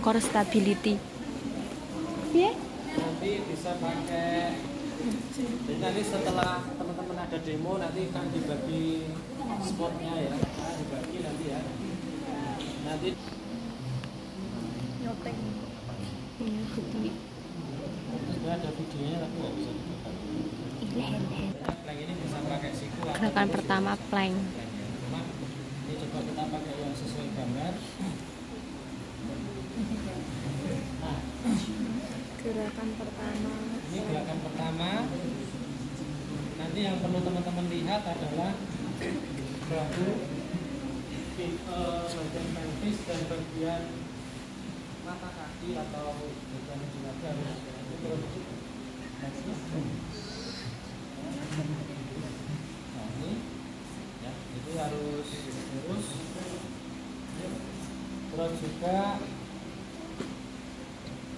core stability. Ya? Nanti bisa pakai. Jadi nanti setelah teman-teman ada demo nanti akan dibagi spotnya ya, dibagi nanti ya. Nanti. Nyoteng. Iya, bukti. Sudah ada videonya tapi nggak bisa dibuka. Plank ini bisa pakai siku. Gerakan pertama plank. Ini coba kita pakai yang sesuai gambar. Nah, Gerakan pertama. ini gerakan pertama. Nanti yang perlu teman-teman lihat adalah bahu, bagian pelvis dan bagian mata kaki atau bagian jinak harus diproduksi. Nah ini, ya itu harus lurus. Terus juga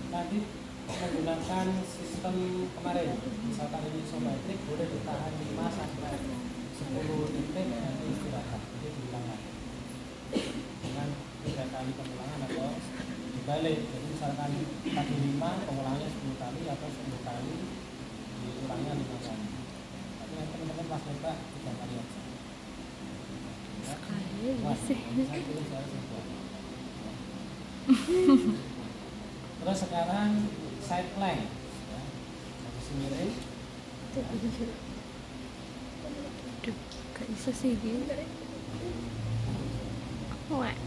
tadi menggunakan sistem kemarin, misalkan ini isometrik boleh ditahan 5 sampai 10 detik nanti istirahat, jadi diulang lagi dengan 3 kali pengulangan atau dibalik. Jadi misalkan tadi 5 pengulangnya 10 kali atau 10 kali diulangnya 5 kali. Tapi nanti teman-teman pas coba 3 kali aja. Terus sekarang side plank ya. Posisi miring. Aduh, gak bisa sih gitu. Wah.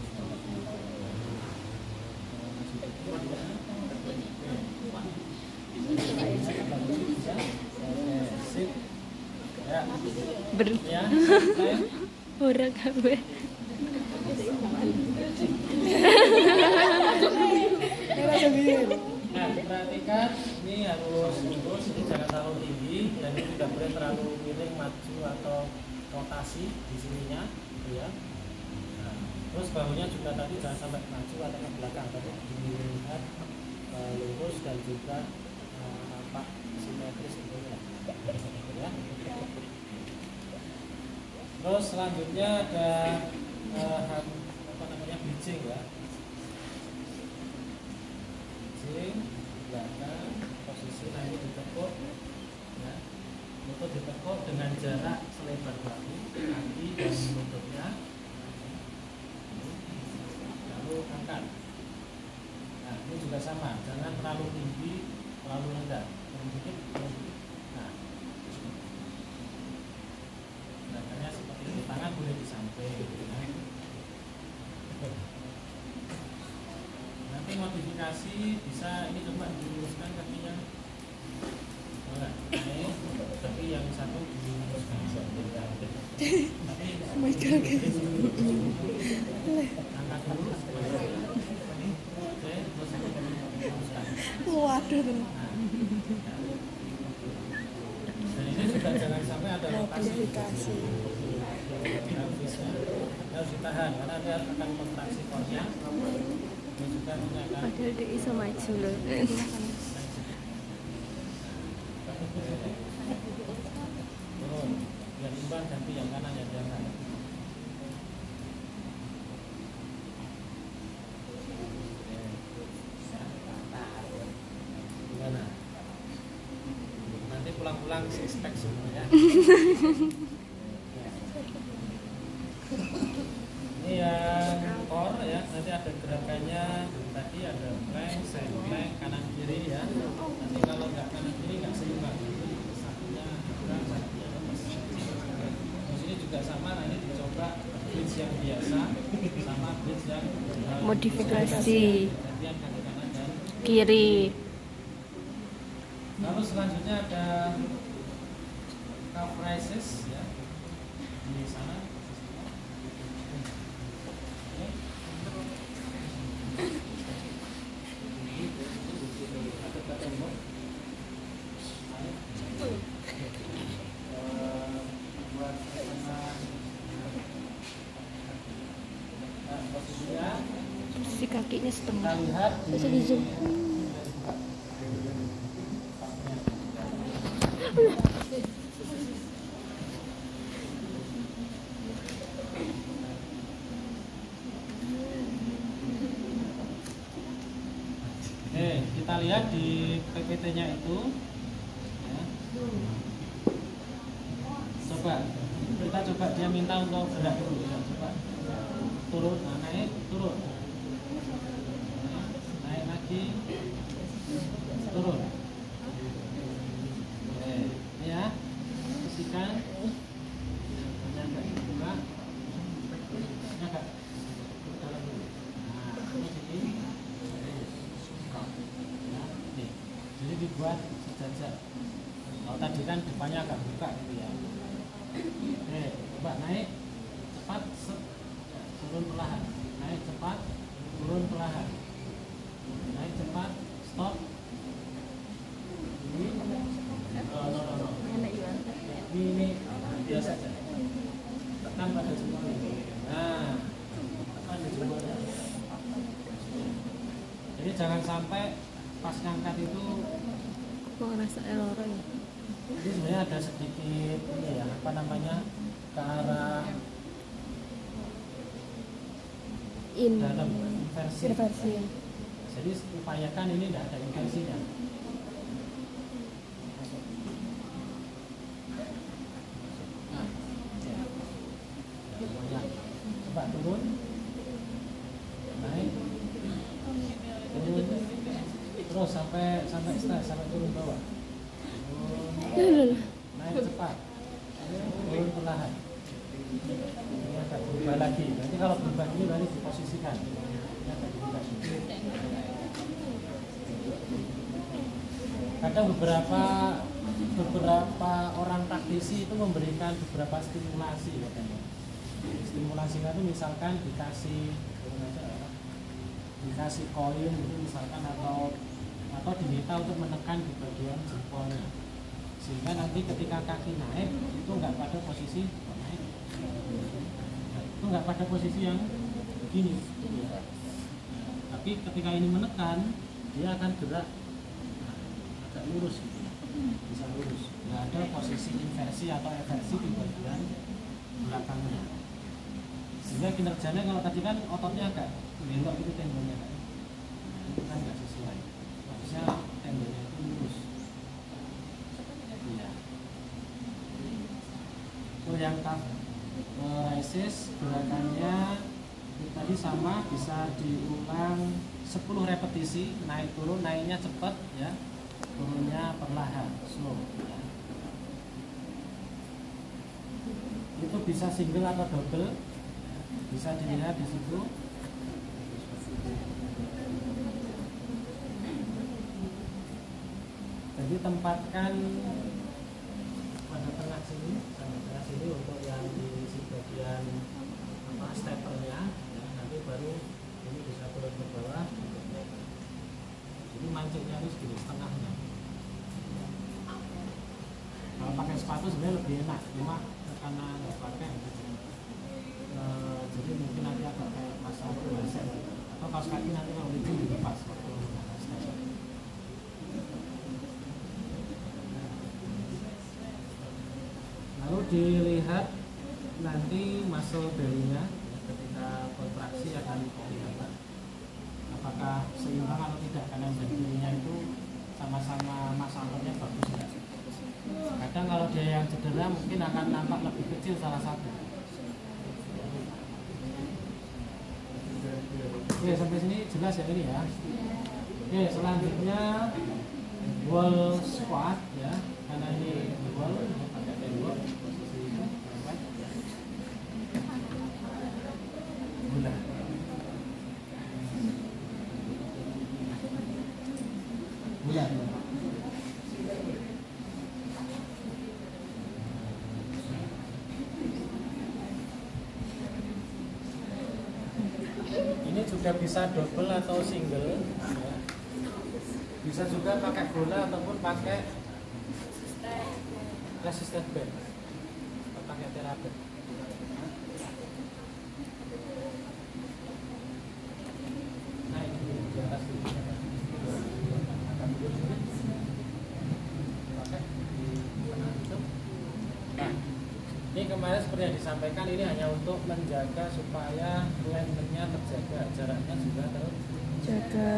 Sip. Ya. Ya, Orang kabeh. Nah, perhatikan ini harus lurus, ini jangan terlalu tinggi dan ini tidak boleh terlalu miring maju atau rotasi di sininya, gitu ya. Nah, terus bahunya juga tadi jangan sampai maju atau ke belakang, tapi dilihat lurus dan juga nampak simetris gitu ya. Terus selanjutnya ada apa namanya bridging ya. Belakang posisi nanti ditekuk ya, lutut ditekuk dengan jarak selebar bahu, kaki dan lututnya, lalu angkat. Nah ini juga sama, jangan terlalu tinggi, terlalu rendah, terlalu dikit, terlalu dikit. Nah, gerakannya seperti ini, tangan boleh di samping. Nanti modifikasi bisa ini coba diluruskan kakinya. Nah, tapi yang satu diluruskan. Tapi angkat dulu. Oke, terus diluruskan. Waduh. Dan ini juga jangan sampai ada rotasi. Harus ditahan karena dia akan kontraksi kornya. Padahal dia bisa maju loh. Turun, biar imbang ganti yang kanan yang jangan. Gimana? Nanti pulang-pulang six pack semua ya. Ini yang core ya, nanti ada gerakannya, tadi ada plank, side plank, kanan kiri ya. Nanti kalau nggak kanan kiri nggak seimbang, satunya kurang, satunya lepas. Terus ini juga sama, nanti dicoba bridge yang biasa sama bridge yang Modifikasi gantian kaki kanan dan kiri. lalu selanjutnya ada calf raises ya di sana. Si kakinya setengah. Kita lihat Bisa di zoom. kita lihat di PPT-nya itu ya. Coba kita coba dia minta untuk gerak dulu ya. Coba turun, nah, naik, turun, naik lagi, turun. Oke, ya, posisikan, agak dibuka, agak dalam dulu. Nah, terus ini, ya, nih, jadi dibuat sejajar. Kalau tadi kan depannya agak buka gitu ya. Oke, coba naik, cepat, set. Turun perlahan, naik cepat, turun perlahan, naik cepat, stop. Ini, ini biasa saja. Tekan pada jempol ini. Nah, tekan di jempolnya. Jadi jangan sampai pas ngangkat itu. Kok ngerasa error ya? Jadi sebenarnya ada sedikit ini ya, apa namanya, ke arah dalam inversi. Jadi upayakan ini tidak ada inversinya. Nah, ya. Coba turun, naik, turun, terus sampai stres, sampai turun bawah. Turun, naik cepat, turun perlahan. Ini agak berubah lagi. Nanti kalau berubah ini berarti diposisikan. Ini agak berubah. Kadang beberapa orang praktisi itu memberikan beberapa stimulasi katanya. Stimulasinya itu misalkan dikasih koin itu misalkan atau diminta untuk menekan di bagian jempolnya. Sehingga nanti ketika kaki naik itu enggak pada posisi naik. Itu nggak pada posisi yang begini ya. Tapi ketika ini menekan dia akan gerak agak lurus gitu. Bisa lurus, nggak ada posisi inversi atau eversi di bagian belakangnya, sehingga kinerjanya kalau tadi kan ototnya agak belok itu tendonnya kan, itu kan nggak sesuai, harusnya tendonnya itu lurus ya. So yang raises gerakannya tadi sama, bisa diulang 10 repetisi, naik turun, naiknya cepat ya, turunnya perlahan, slow ya. Itu bisa single atau double, bisa dilihat di situ. Jadi tempatkan pada tengah sini, sampai tengah sini untuk yang di bagian steppernya ya, nanti baru ini bisa turun ke bawah. Jadi mancingnya harus di tengahnya. Kalau pakai sepatu sebenarnya lebih enak, cuma karena nggak pakai jadi mungkin nanti agak kayak pasang basah atau kaos kaki nanti kalau licin dilepas waktu stepper. Lalu dilihat nanti muscle belly-nya ketika kontraksi akan kelihatan apakah seimbang atau tidak, karena belly-nya itu sama-sama muscle-nya bagus ya. Kadang kalau dia yang cedera mungkin akan nampak lebih kecil salah satu. Oke, sampai sini jelas ya ini ya. Oke, selanjutnya wall squat ya, karena ini wall pakai tembok. Bulan. Ini juga bisa double atau single ya. Bisa juga pakai bola ataupun pakai resistant band atau pakai terapet. Nah ini di atas dulu. Ini kemarin seperti yang disampaikan, ini hanya untuk menjaga supaya alignment-nya terjaga, jaraknya juga terjaga.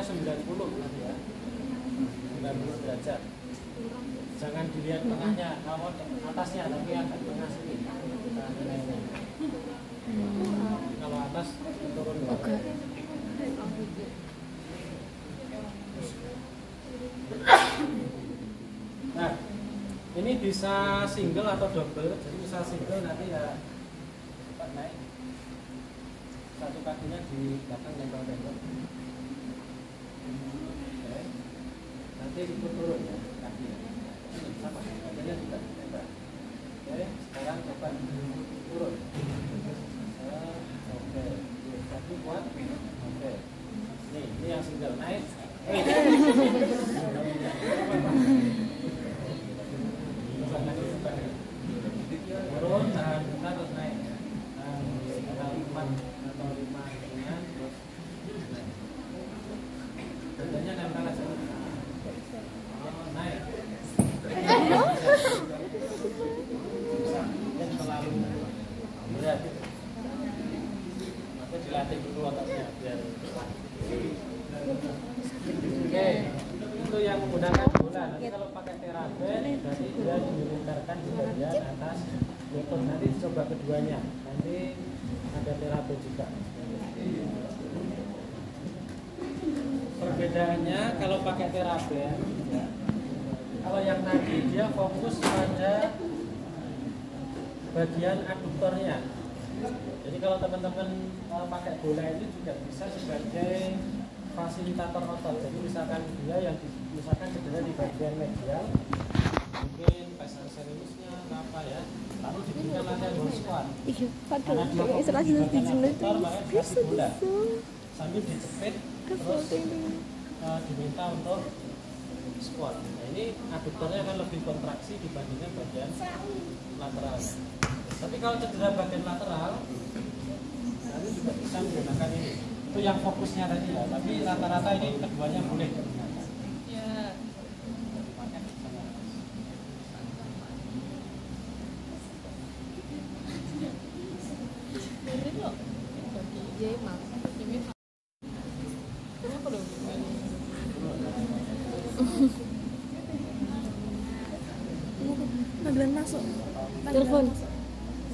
posisinya 90 nanti ya. 90 derajat. Jangan dilihat tengahnya, kalau atasnya tapi agak tengah sini. Kita nilainya. Kalau atas turun bawah. Oke. Nah, ini bisa single atau double. Jadi bisa single nanti ya cepat naik. Satu kakinya di belakang nempel-nempel. Oke. Nanti ikut turun ya kakinya. Sama, kakinya juga nempel. Oke, sekarang coba turun. Oke, kaki kuat. Oke. Ini yang single naik. Turun, tahan bentar terus naik. Sekitar 4 atau 5 dengan terus naik. Bedanya nempel aja. Naik. Bisa, dan terlalu berat. Maka dilatih dulu ototnya biar kuat. Oke, itu yang menggunakan bola. Nanti kalau pakai teraben, berarti dia dilingkarkan di bagian atas lutut. Nanti coba keduanya. Nanti ada teraben juga. Perbedaannya kalau pakai teraben, ya, kalau yang tadi dia fokus pada bagian aduktornya. Jadi kalau teman-teman pakai bola itu juga bisa sebagai fasilitator otot. Jadi misalkan dia yang misalkan cedera di bagian medial, mungkin pasang seriusnya apa ya, lalu diberikan latihan ball squat. Iya, Karena dia fokus di bagian aduktor, maka dikasih bola sambil dicepit terus diminta untuk squat. Nah, ini aduktornya akan lebih kontraksi dibandingkan bagian lateral. Tapi kalau cedera bagian lateral, nanti juga bisa menggunakan ini. Itu yang fokusnya tadi ya. Tapi rata-rata ini keduanya boleh digunakan. Ya. Panggilan masuk. Telepon.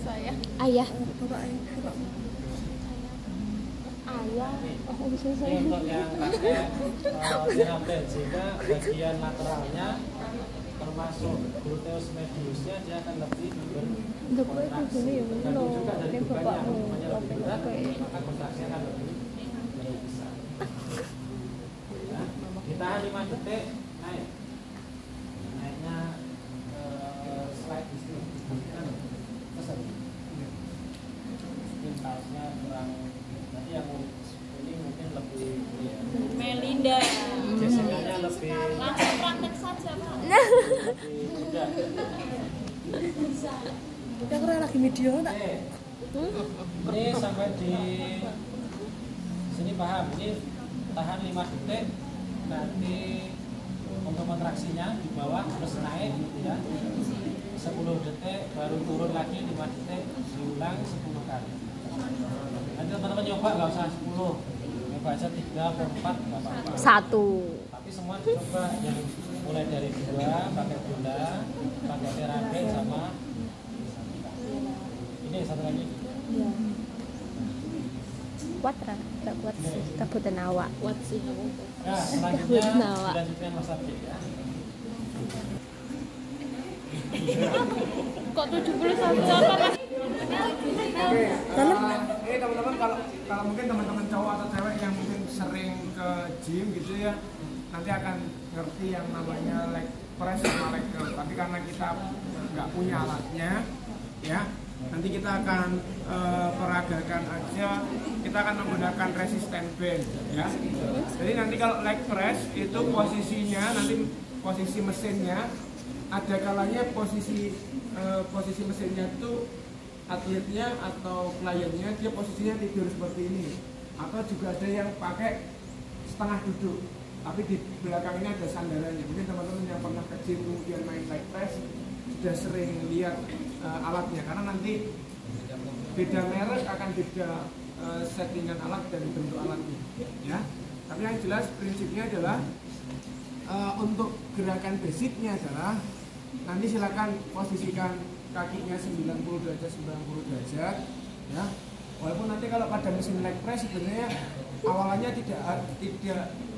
Saya. Ayah. Bapak ayah. Ayah. Oh, bisa Ini saya. untuk yang pakai teraben, sehingga bagian lateralnya termasuk gluteus mediusnya dia akan lebih berkontraksi. Tergantung juga dari bebannya. Kalau bebannya lebih berat, maka kontraksinya akan lebih besar. Ya, ditahan 5 detik, naik. Naiknya slide di sini. Pesan. Mungkin kaosnya kurang. Nanti yang ini mungkin lebih Melinda. gesekannya lebih Langsung praktek saja, Pak. lebih mudah. Kita kurang lagi video tak? Oke. Ini sampai di sini paham. Ini tahan 5 detik. Nanti untuk kontraksinya di bawah terus naik gitu ya. 10 detik baru turun lagi 5 detik, diulang 10 kali. Nanti teman-teman nyoba nggak usah 10, nyoba aja 3 atau 4 nggak apa-apa. 1. Tapi semua coba yang mulai dari 2 pakai bola, pakai teraben sama ini satu lagi. Iya. Kuat ra? Tak kuat sih. Tabutan awak. Kuat sih aku. Nah, selanjutnya Nawa. dilanjutkan Mas Abdi ya. Kok 70 saja, Pak? Oke, ini teman-teman kalau mungkin teman-teman cowok atau cewek yang mungkin sering ke gym gitu ya, nanti akan ngerti yang namanya leg press sama leg curl. Tapi karena kita nggak punya alatnya, ya, nanti kita akan peragakan aja. Kita akan menggunakan resistance band, ya. Jadi nanti kalau leg press itu posisinya nanti posisi mesinnya ada kalanya posisi mesinnya itu atletnya atau kliennya dia posisinya tidur seperti ini, atau juga ada yang pakai setengah duduk tapi di belakang ini ada sandarannya. Mungkin teman-teman yang pernah ke gym kemudian main leg press sudah sering lihat alatnya, karena nanti beda merek akan beda settingan alat dan bentuk alatnya, ya. Tapi yang jelas prinsipnya adalah untuk gerakan basicnya adalah nanti silakan posisikan kakinya 90 derajat ya. Walaupun nanti kalau pada mesin leg press sebenarnya awalannya tidak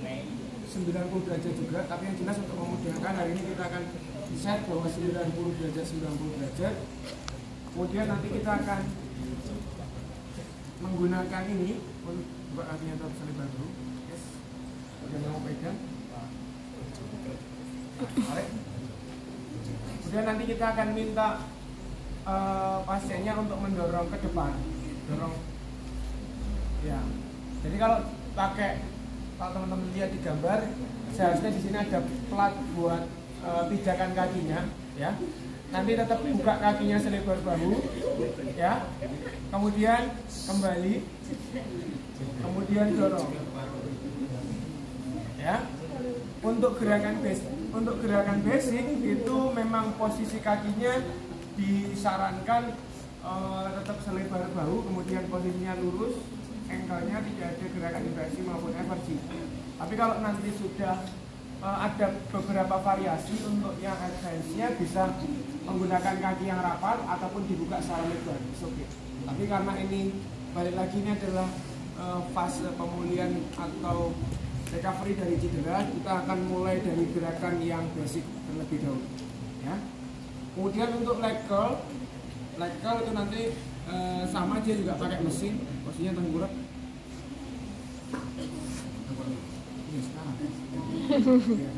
90 derajat juga, tapi yang jelas untuk memudahkan hari ini kita akan set bahwa 90 derajat. Kemudian nanti kita akan menggunakan ini untuk artinya selebar dulu. Yes. Bagaimana mau pegang? Tarik. Kemudian nanti kita akan minta pasiennya untuk mendorong ke depan, dorong. Ya. Jadi kalau teman-teman lihat di gambar, seharusnya di sini ada plat buat pijakan kakinya, ya. Nanti tetap buka kakinya selebar bahu, ya. Kemudian kembali, kemudian dorong, ya. Untuk gerakan basic itu memang posisi kakinya disarankan tetap selebar bahu, kemudian posisinya lurus, ankle-nya tidak ada gerakan inversi maupun eversi. Tapi kalau nanti sudah ada beberapa variasi untuk yang advance-nya bisa menggunakan kaki yang rapat ataupun dibuka secara lebar, oke. Tapi karena ini balik lagi ini adalah fase pemulihan atau recovery dari cedera, kita akan mulai dari gerakan yang basic terlebih dahulu, ya. Kemudian untuk leg curl itu nanti sama dia juga pakai mesin, posisinya tengkurap.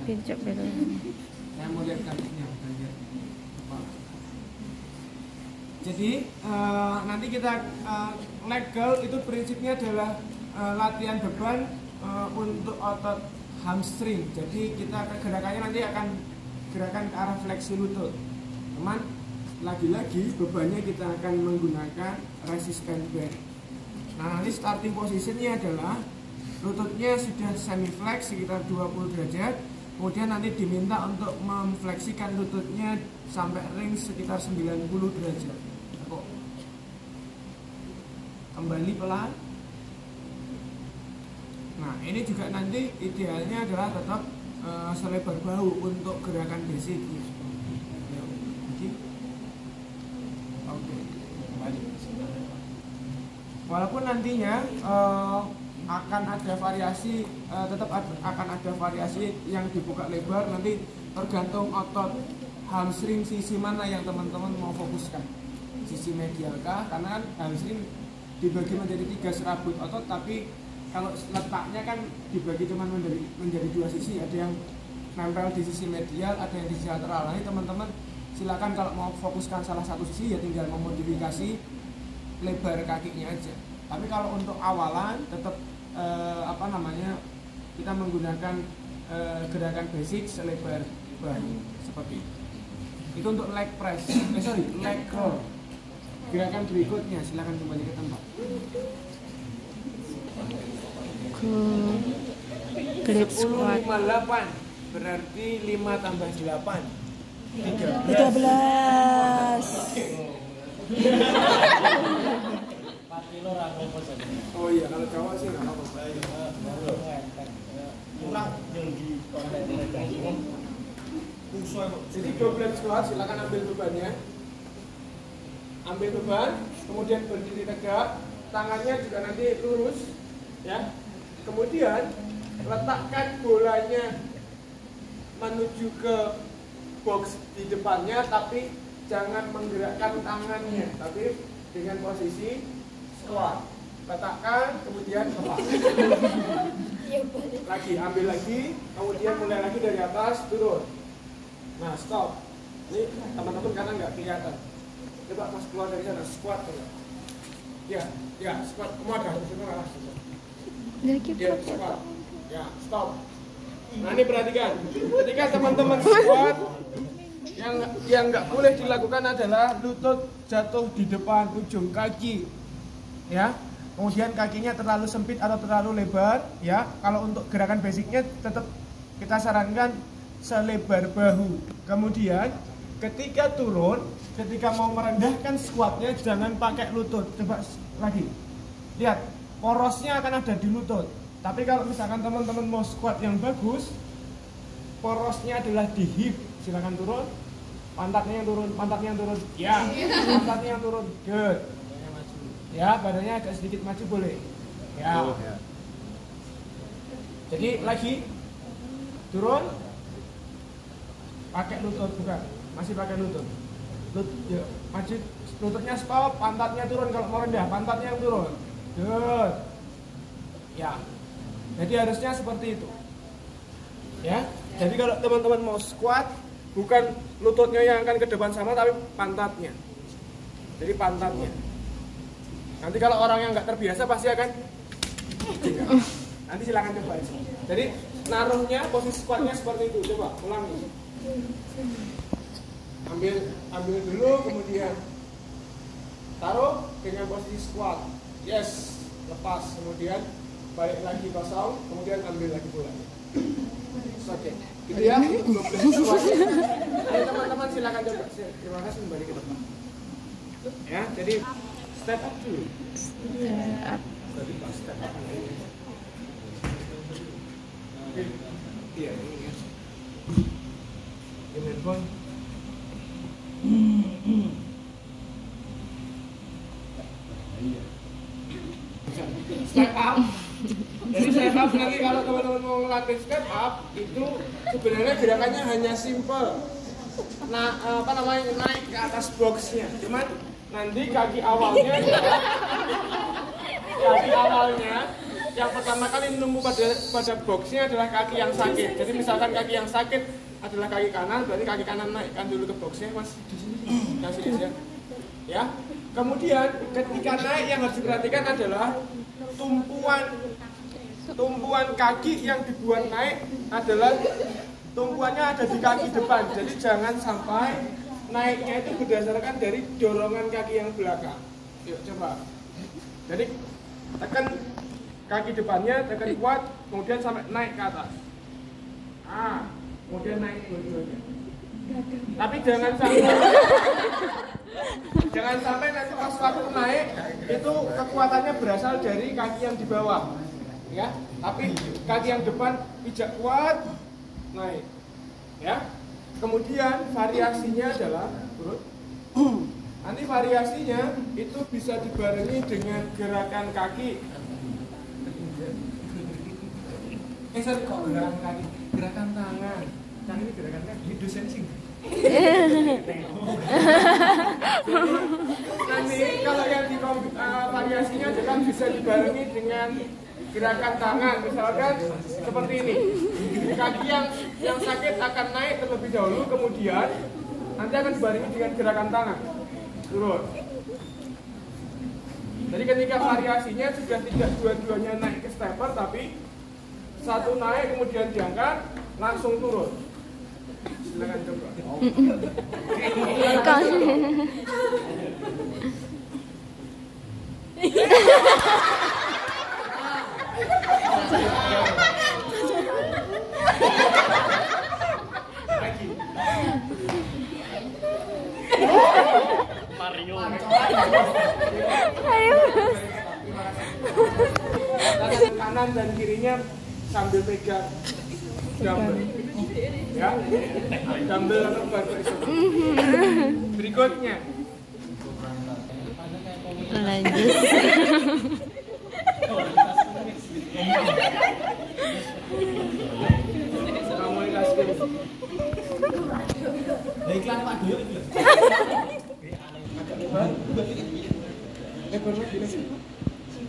Pincuk dulu. Saya mau lihat kakinya. Jadi nanti kita leg curl itu prinsipnya adalah latihan beban untuk otot hamstring. Jadi kita gerakannya nanti akan gerakan ke arah fleksi lutut. Teman, lagi-lagi bebannya kita akan menggunakan resistance band. Nah, nanti starting positionnya adalah lututnya sudah semi flex sekitar 20 derajat. Kemudian nanti diminta untuk memfleksikan lututnya sampai range sekitar 90 derajat. Kembali pelan. Nah, ini juga nanti idealnya adalah tetap selebar bahu untuk gerakan basic. Oke. Walaupun nantinya akan ada variasi, tetap akan ada variasi yang dibuka lebar, nanti tergantung otot hamstring sisi mana yang teman-teman mau fokuskan. Sisi medial kah? Karena kan hamstring dibagi menjadi 3 serabut otot, tapi kalau letaknya kan dibagi cuma menjadi 2 sisi, ada yang nempel di sisi medial, ada yang di sisi lateral. Nah, ini teman-teman silakan kalau mau fokuskan salah satu sisi ya tinggal memodifikasi lebar kakinya aja. Tapi kalau untuk awalan tetap kita menggunakan gerakan basic selebar bahu seperti itu. Itu untuk leg press, leg curl. Gerakan berikutnya silakan kembali ke tempat. Glute 10, squat 5, 8 berarti 5 tambah 8 13. 4 kilo ragu saja. Oh iya, kalau Jawa sih nggak apa-apa. Kurang yang di Jadi goblet squat, silakan ambil bebannya. Ambil beban, kemudian berdiri tegak, tangannya juga nanti lurus, ya. Kemudian letakkan bolanya menuju ke box di depannya, tapi jangan menggerakkan tangannya, tapi dengan posisi squat. Letakkan, kemudian lepas. Lagi, ambil lagi, kemudian mulai lagi dari atas, turun. Nah, stop. Ini teman-teman karena nggak kelihatan. Coba mas keluar dari sana, squat. Ya, squat. Kamu ada, ya, squat. Ya, stop. Nah, ini perhatikan. Ketika teman-teman squat, yang nggak boleh dilakukan adalah lutut jatuh di depan ujung kaki. Ya. Kemudian kakinya terlalu sempit atau terlalu lebar, ya. Kalau untuk gerakan basicnya tetap kita sarankan selebar bahu. Kemudian ketika turun, ketika mau merendahkan squatnya jangan pakai lutut. Coba lagi. Lihat, porosnya akan ada di lutut. Tapi kalau misalkan teman-teman mau squat yang bagus, porosnya adalah di hip. Silakan turun. Pantatnya yang turun, ya. Pantatnya yang turun, good. Ya, badannya agak sedikit maju boleh. Ya. Jadi lagi turun, pakai lutut bukan, masih pakai lutut. Ya, maju, lututnya stop, pantatnya turun kalau mau rendah, pantatnya yang turun, good. Ya. Jadi harusnya seperti itu. Ya. Jadi kalau teman-teman mau squat, bukan lututnya yang akan ke depan sama, tapi pantatnya. Jadi pantatnya. Nanti kalau orang yang nggak terbiasa pasti akan. Nanti silakan coba. Jadi naruhnya posisi squatnya seperti itu. Coba ulangi. Ambil dulu, kemudian taruh dengan posisi squat. Yes, lepas, kemudian balik lagi kosong, kemudian ambil lagi bola. Oke, gitu ya. Ayo teman-teman silakan coba. Terima kasih, kembali ke depan. Ya, jadi step up dulu. Tadi pas step up. Oke. Iya, ini ya. Ini handphone. Step up. Jadi step up nanti kalau teman-teman mau ngelatih step up itu sebenarnya gerakannya hanya simple. Nah, naik ke atas boxnya. Cuman nanti kaki awalnya yang pertama kali nemu pada boxnya adalah kaki yang sakit. Jadi misalkan kaki yang sakit adalah kaki kanan, berarti kaki kanan naikkan dulu ke boxnya, Mas. Di sini ya. Ya. Kemudian ketika naik yang harus diperhatikan adalah tumpuan kaki yang dibuat naik adalah tumpuannya ada di kaki depan. Jadi jangan sampai naiknya itu berdasarkan dari dorongan kaki yang belakang. Yuk coba. Jadi tekan kaki depannya, tekan kuat, kemudian sampai naik ke atas. Kemudian naik dua-duanya. Tapi jangan sampai nanti pas waktu naik itu kekuatannya berasal dari kaki yang di bawah. Ya, tapi kaki yang depan pijak kuat, naik. Ya. Kemudian variasinya adalah nanti variasinya itu bisa dibarengi dengan gerakan kaki. Sorry, kok gerakan kaki, gerakan tangan. Kan ini gerakan kaki, dosen sing. Nanti kalau yang di variasinya juga bisa dibarengi dengan gerakan tangan, misalkan seperti ini. Kaki yang sakit akan naik terlebih dahulu, kemudian nanti akan dibarengi dengan gerakan tangan. Turun. Jadi ketika variasinya sudah tidak dua-duanya naik ke stepper, tapi satu naik kemudian diangkat, langsung turun. Silakan coba. Mario. Kanan dan kirinya sambil pegang dumbbell. Ya, dumbbell atau barbell. Berikutnya. Lanjut. Iklan Pak Doyo itu.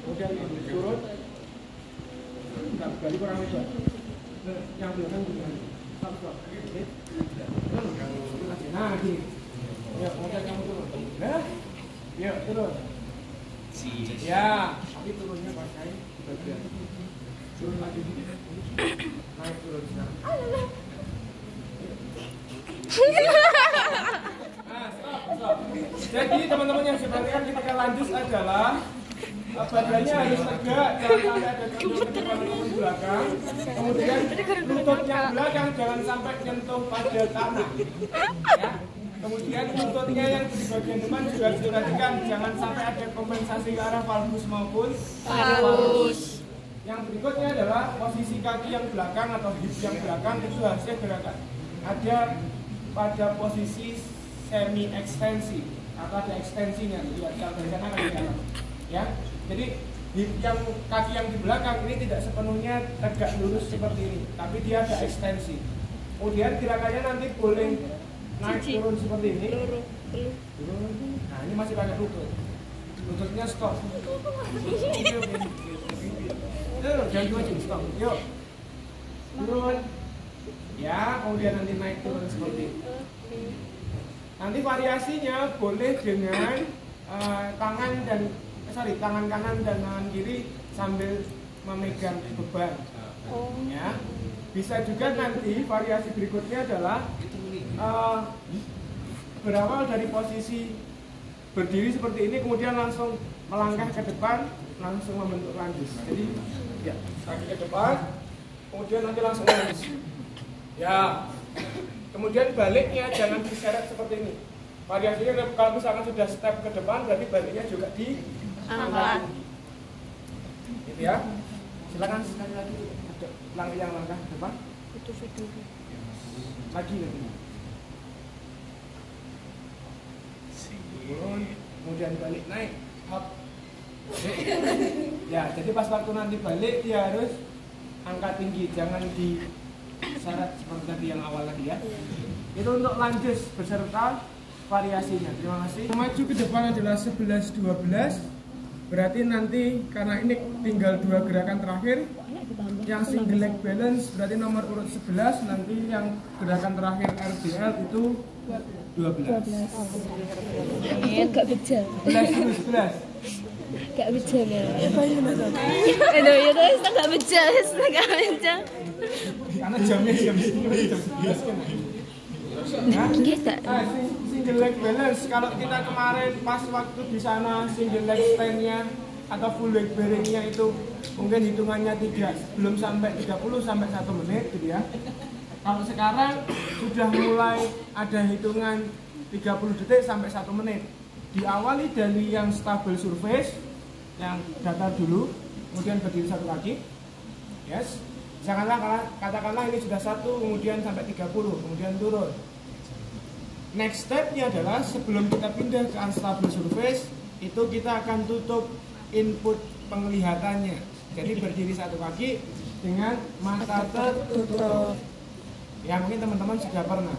Kemudian turun. Balik kurang lebar. Yang belakang juga. Nah, gini. Ya, kemudian kamu turun. Nah, yuk turun. Ya, tapi turunnya pakai bagian. Turun lagi. Naik turun sekarang. Nah, stop. Jadi teman-teman yang diperhatikan ketika lanjut adalah badannya harus tegak, jangan sampai ada tonjok ke depan maupun belakang. Kemudian lutut yang belakang jangan sampai nyentuh pada tanah. Ya. Kemudian lututnya yang di bagian depan juga diperhatikan, jangan sampai ada kompensasi ke arah valgus maupun parus. Yang berikutnya adalah posisi kaki yang belakang atau hip yang belakang itu harusnya gerakan ada pada posisi semi ekstensi atau ada ekstensinya. Lihat kalau dari sana kan kelihatan. Ya, jadi hip yang kaki yang di belakang ini tidak sepenuhnya tegak lurus seperti ini, tapi dia ada ekstensi. Kemudian gerakannya nanti boleh naik turun seperti ini. Nah, ini masih pakai lutut. Lututnya stop. Jangan dua stop. Yuk. Turun. Ya, kemudian nanti naik turun seperti ini. Nanti variasinya boleh dengan tangan kanan dan tangan kiri sambil memegang beban. Ya. Bisa juga nanti variasi berikutnya adalah berawal dari posisi berdiri seperti ini, kemudian langsung melangkah ke depan, langsung membentuk lanjut. Jadi, ya, kaki ke depan, kemudian nanti langsung lanjut. Ya, kemudian baliknya jangan diseret seperti ini. Variasinya kalau misalkan sudah step ke depan, berarti baliknya juga di angkat. Gitu ya. Silakan sekali lagi langkah ke depan. Lagi. Turun, kemudian balik naik, hop. Ya, jadi pas waktu nanti balik dia harus angkat tinggi, jangan diseret seperti tadi yang awal lagi ya. Itu untuk lanjut beserta variasinya. Terima kasih. Maju ke depan adalah 11-12. Berarti nanti karena ini tinggal 2 gerakan terakhir. Yang single leg balance berarti nomor urut 11, nanti yang gerakan terakhir RDL itu 12. Gak bejal. 11. Gak bejal ya. Aduh, ya guys, gak bejal, gak bejal. Karena jamnya jam 10 jam 11 kan. Single leg balance kalau kita kemarin pas waktu di sana single leg stand-nya atau full leg bearing-nya itu mungkin hitungannya belum sampai 30 sampai 1 menit gitu ya. Kalau sekarang sudah mulai ada hitungan 30 detik sampai 1 menit. Diawali dari yang stable surface, yang datar dulu, kemudian berdiri 1 kaki. Yes. Katakanlah ini sudah 1, kemudian sampai 30, kemudian turun. Next step-nya adalah sebelum kita pindah ke unstable surface, itu kita akan tutup input penglihatannya. Jadi berdiri 1 kaki dengan mata tertutup. Ya mungkin teman-teman sudah pernah.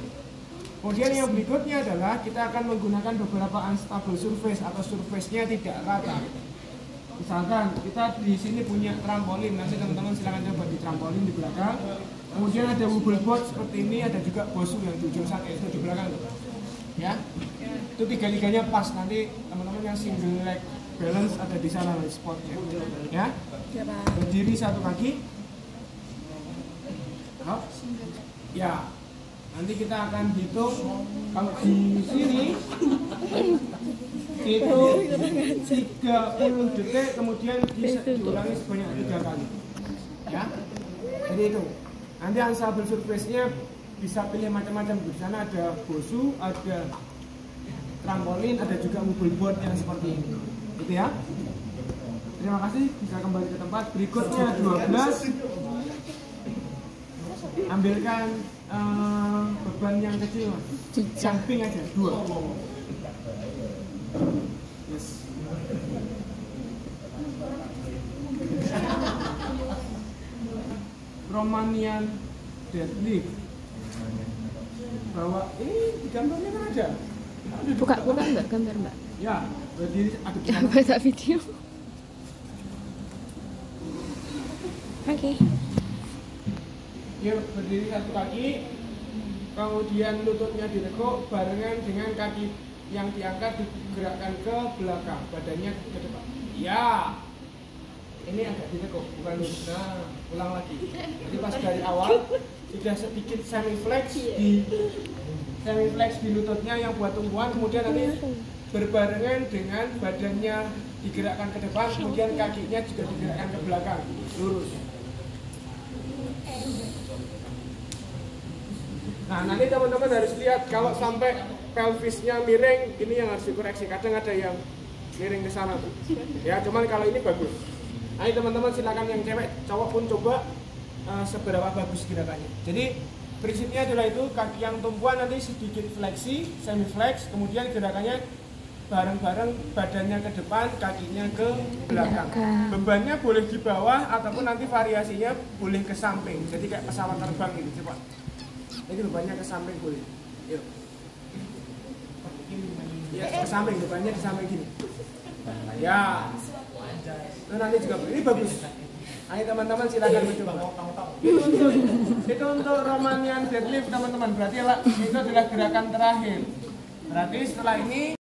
Kemudian yang berikutnya adalah kita akan menggunakan beberapa unstable surface atau surface-nya tidak rata. Misalkan kita di sini punya trampolin, nanti teman-teman silakan coba di trampolin di belakang. Kemudian ada wobble board seperti ini, ada juga bosu yang di ujung sana itu di belakang. Ya, itu 3-3-nya pas. Nanti teman-teman yang single leg balance ada di sana di spotnya. Ya, berdiri 1 kaki. Hop. Ya, nanti kita akan hitung kalau di sini itu 30 detik, kemudian diulangi sebanyak 3 kali. Ya, jadi itu. Nanti unstable surface-nya bisa pilih macam-macam. Di sana ada bosu, ada trampolin, ada juga wobble board yang seperti ini. Gitu ya. Terima kasih. Bisa kembali ke tempat. Berikutnya 12. Ambilkan beban yang kecil, yang pink aja, 2. Yes. Romanian deadlift. Bawa ini gambarnya kan ada. Buka Mbak gambar Mbak. Ya, berdiri ada di Ya, sana. buat video. Oke. Yuk, berdiri 1 kaki. Kemudian lututnya ditekuk barengan dengan kaki yang diangkat digerakkan ke belakang, badannya ke depan. Ya. Ini agak ditekuk, bukan lutut. Nah, ulang lagi. Jadi pas dari awal sudah sedikit semi flex di lututnya yang buat tumpuan, kemudian nanti berbarengan dengan badannya digerakkan ke depan, kemudian kakinya juga digerakkan ke belakang, lurus. Nah, nanti teman-teman harus lihat kalau sampai pelvisnya miring, ini yang harus dikoreksi. Kadang ada yang miring ke sana tuh. Ya, cuman kalau ini bagus. Ayo teman-teman silakan yang cewek, cowok pun coba seberapa bagus gerakannya. Jadi prinsipnya adalah itu, kaki yang tumpuan nanti sedikit fleksi, semi flex, kemudian gerakannya bareng-bareng, badannya ke depan, kakinya ke belakang. Bebannya boleh di bawah ataupun nanti variasinya boleh ke samping. Jadi kayak pesawat terbang gitu, coba. Ini bebannya ke samping boleh. Yuk. Ya, ke samping, bebannya di samping gini. Ya. Nah, nanti juga ini bagus. Ayo teman-teman silakan mencoba. Itu untuk Romanian deadlift teman-teman. Berarti itu adalah gerakan terakhir. Berarti setelah ini